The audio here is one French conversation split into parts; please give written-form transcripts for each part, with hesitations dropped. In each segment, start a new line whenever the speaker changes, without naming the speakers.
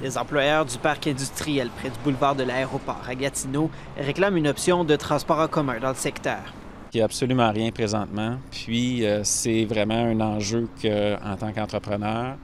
Les employeurs du parc industriel près du boulevard de l'Aéroport à Gatineau réclament une option de transport en commun dans le secteur.
Il n'y a absolument rien présentement. Puis, c'est vraiment un enjeu qu'en tant qu'entrepreneur,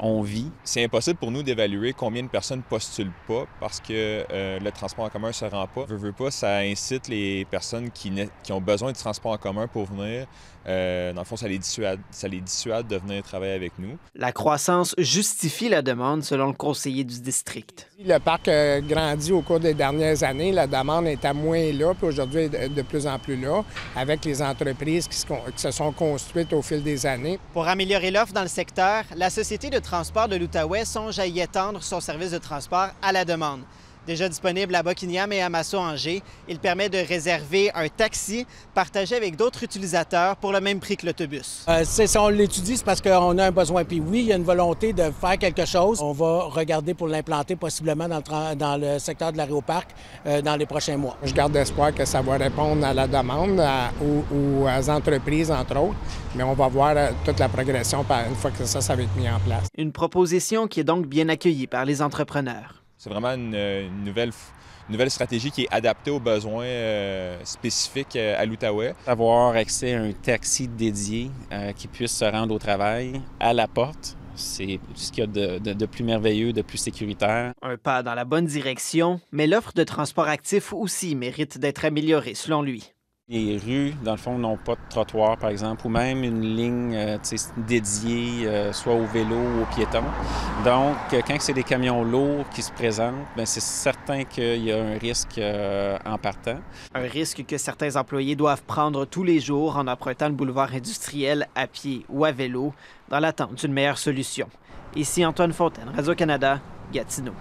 on vit.
C'est impossible pour nous d'évaluer combien de personnes ne postulent pas parce que le transport en commun ne se rend pas. Veux pas, ça incite les personnes qui ont besoin de transport en commun pour venir. Dans le fond, ça les dissuade de venir travailler avec nous.
La croissance justifie la demande, selon le conseiller du district.
Le parc a grandi au cours des dernières années. La demande est à moins là, puis aujourd'hui est de plus en plus là, avec les entreprises qui se sont construites au fil des années.
Pour améliorer l'offre dans le secteur, la Société de transport de l'Outaouais songe à y étendre son service de transport à la demande. Déjà disponible à Buckingham et à Masseau-Angers, il permet de réserver un taxi partagé avec d'autres utilisateurs pour le même prix que l'autobus.
Si on l'étudie, c'est parce qu'on a un besoin. Puis oui, il y a une volonté de faire quelque chose. On va regarder pour l'implanter possiblement dans le secteur de l'Aéroparc dans les prochains mois.
Je garde espoir que ça va répondre à la demande aux entreprises, entre autres. Mais on va voir toute la progression une fois que ça va être mis en place.
Une proposition qui est donc bien accueillie par les entrepreneurs.
C'est vraiment une nouvelle stratégie qui est adaptée aux besoins spécifiques à l'Outaouais.
Avoir accès à un taxi dédié qui puisse se rendre au travail à la porte, c'est ce qu'il y a de plus merveilleux, de plus sécuritaire.
Un pas dans la bonne direction, mais l'offre de transport actif aussi mérite d'être améliorée, selon lui.
Les rues, dans le fond, n'ont pas de trottoir, par exemple, ou même une ligne dédiée, soit au vélo ou aux piétons. Donc, quand c'est des camions lourds qui se présentent, bien, c'est certain qu'il y a un risque en partant.
Un risque que certains employés doivent prendre tous les jours en empruntant le boulevard industriel à pied ou à vélo, dans l'attente d'une meilleure solution. Ici Antoine Fontaine, Radio-Canada, Gatineau.